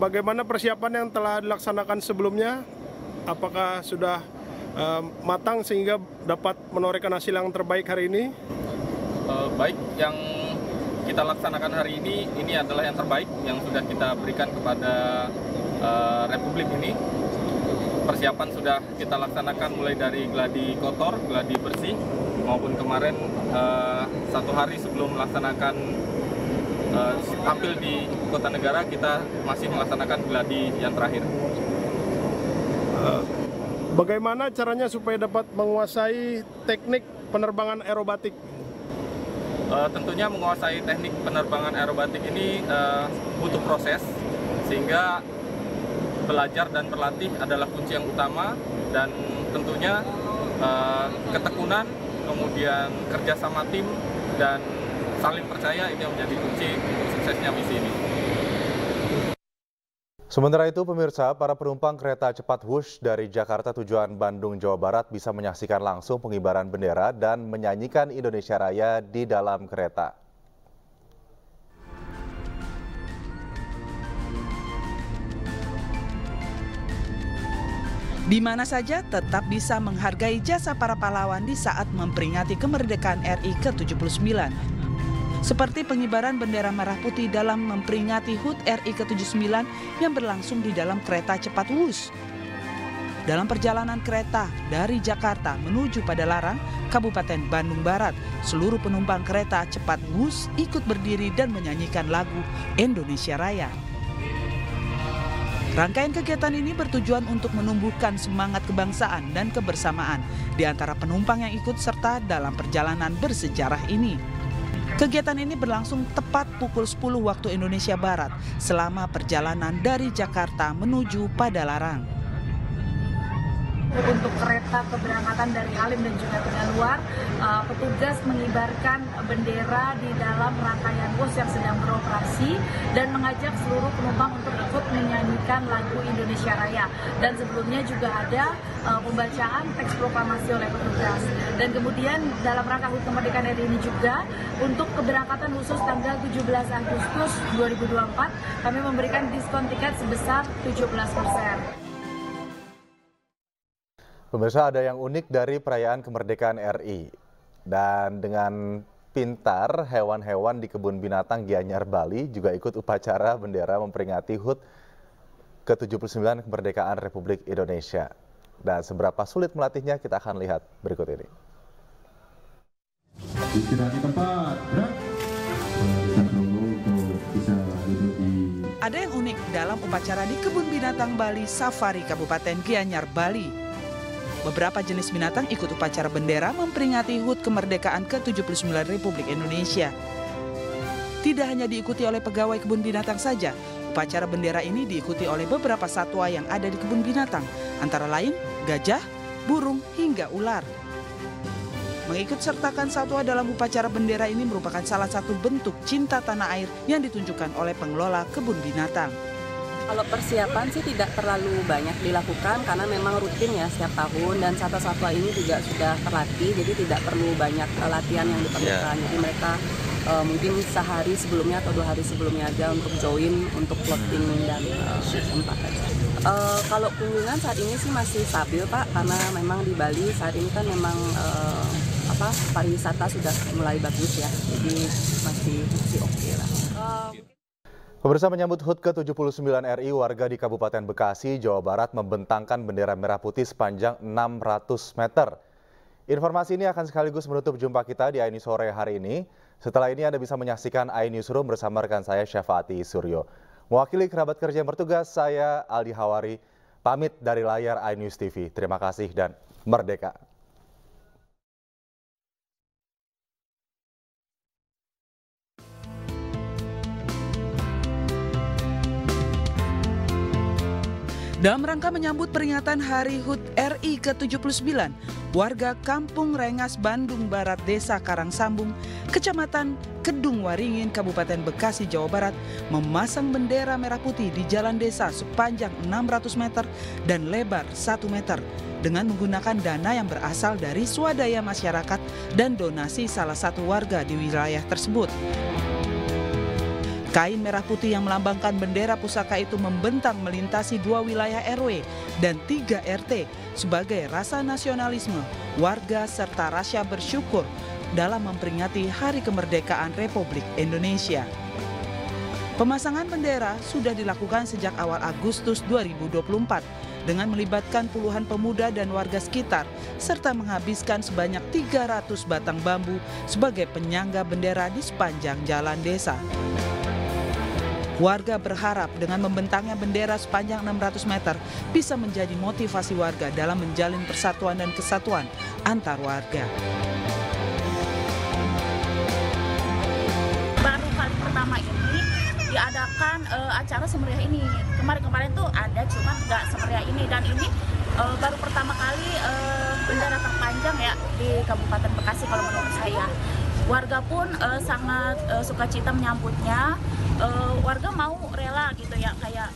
S14: Bagaimana persiapan yang telah dilaksanakan sebelumnya? Apakah sudah matang sehingga dapat menorehkan hasil yang terbaik hari ini?
S3: Baik, yang kita laksanakan hari ini adalah yang terbaik yang sudah kita berikan kepada Republik ini. Persiapan sudah kita laksanakan mulai dari gladi kotor, gladi bersih, maupun kemarin 1 hari sebelum melaksanakan tampil di Kota Negara, kita masih melaksanakan gladi yang terakhir.
S14: Bagaimana caranya supaya dapat menguasai teknik penerbangan aerobatik?
S3: Tentunya menguasai teknik penerbangan aerobatik ini butuh proses, sehingga belajar dan berlatih adalah kunci yang utama, dan tentunya ketekunan, kemudian kerjasama tim, dan saling percaya ini yang menjadi kunci suksesnya misi ini.
S1: Sementara itu, pemirsa, para penumpang kereta cepat Wush dari Jakarta tujuan Bandung, Jawa Barat bisa menyaksikan langsung pengibaran bendera dan menyanyikan Indonesia Raya di dalam kereta.
S21: Di mana saja tetap bisa menghargai jasa para pahlawan di saat memperingati kemerdekaan RI ke-79. Seperti pengibaran bendera merah putih dalam memperingati HUT RI ke-79 yang berlangsung di dalam kereta cepat Wush. Dalam perjalanan kereta dari Jakarta menuju Padalarang, Kabupaten Bandung Barat, seluruh penumpang kereta cepat Wush ikut berdiri dan menyanyikan lagu Indonesia Raya. Rangkaian kegiatan ini bertujuan untuk menumbuhkan semangat kebangsaan dan kebersamaan di antara penumpang yang ikut serta dalam perjalanan bersejarah ini. Kegiatan ini berlangsung tepat pukul 10 waktu Indonesia Barat selama perjalanan dari Jakarta menuju Padalarang.
S12: Untuk kereta keberangkatan dari Halim dan juga Tegaluar, petugas mengibarkan bendera di dalam rangkaian bus yang sedang beroperasi dan mengajak seluruh penumpang untuk ikut menyanyikan lagu Indonesia Raya. Dan sebelumnya juga ada pembacaan teks proklamasi oleh petugas. Dan kemudian dalam rangka HUT kemerdekaan RI ini juga untuk keberangkatan khusus tanggal 17 Agustus 2024 kami memberikan diskon tiket sebesar 17%.
S1: Pemirsa, ada yang unik dari perayaan kemerdekaan RI. Dan dengan pintar, hewan-hewan di kebun binatang Gianyar, Bali juga ikut upacara bendera memperingati HUT ke-79 kemerdekaan Republik Indonesia. Dan seberapa sulit melatihnya kita akan lihat berikut ini.
S13: Istirahat di tempat, gerak.
S21: Ada yang unik dalam upacara di kebun binatang Bali Safari Kabupaten Gianyar, Bali. Beberapa jenis binatang ikut upacara bendera memperingati HUT kemerdekaan ke-79 Republik Indonesia. Tidak hanya diikuti oleh pegawai kebun binatang saja, upacara bendera ini diikuti oleh beberapa satwa yang ada di kebun binatang, antara lain gajah, burung, hingga ular. Mengikut sertakan satwa dalam upacara bendera ini merupakan salah satu bentuk cinta tanah air yang ditunjukkan oleh pengelola kebun binatang.
S15: Kalau persiapan sih tidak terlalu banyak dilakukan karena memang rutin ya setiap tahun, dan satwa-satwa ini juga sudah terlatih, jadi tidak perlu banyak latihan yang diperlukan. Jadi mereka mungkin sehari sebelumnya atau 2 hari sebelumnya aja untuk join, untuk plotting dan tempat aja. Kalau kunjungan saat ini sih masih stabil Pak, karena memang di Bali saat ini kan memang pariwisata sudah mulai bagus ya, jadi masih oke lah.
S1: Pemirsa, menyambut HUT ke-79 RI, warga di Kabupaten Bekasi, Jawa Barat membentangkan bendera merah putih sepanjang 600 meter. Informasi ini akan sekaligus menutup jumpa kita di iNews Sore hari ini. Setelah ini Anda bisa menyaksikan iNewsroom bersama rekan saya Syafati Suryo. Mewakili kerabat kerja yang bertugas, saya Aldi Hawari, pamit dari layar iNews TV. Terima kasih dan merdeka!
S21: Dalam rangka menyambut peringatan Hari HUT RI ke-79, warga Kampung Rengas, Bandung Barat, Desa Karangsambung, Kecamatan Kedung Waringin, Kabupaten Bekasi, Jawa Barat, memasang bendera merah putih di jalan desa sepanjang 600 meter dan lebar 1 meter dengan menggunakan dana yang berasal dari swadaya masyarakat dan donasi salah satu warga di wilayah tersebut. Kain merah putih yang melambangkan bendera pusaka itu membentang melintasi 2 wilayah RW dan 3 RT sebagai rasa nasionalisme warga serta rasa bersyukur dalam memperingati Hari Kemerdekaan Republik Indonesia. Pemasangan bendera sudah dilakukan sejak awal Agustus 2024 dengan melibatkan puluhan pemuda dan warga sekitar serta menghabiskan sebanyak 300 batang bambu sebagai penyangga bendera di sepanjang jalan desa. Warga berharap dengan membentangnya bendera sepanjang 600 meter bisa menjadi motivasi warga dalam menjalin persatuan dan kesatuan antar warga.
S12: Baru kali pertama ini diadakan acara semeriah ini. Kemarin-kemarin tuh ada, cuma nggak semeriah ini. Dan ini baru pertama kali bendera terpanjang ya di Kabupaten Bekasi kalau menurut saya. Warga pun sangat sukacita menyambutnya. Warga mau rela gitu ya, kayak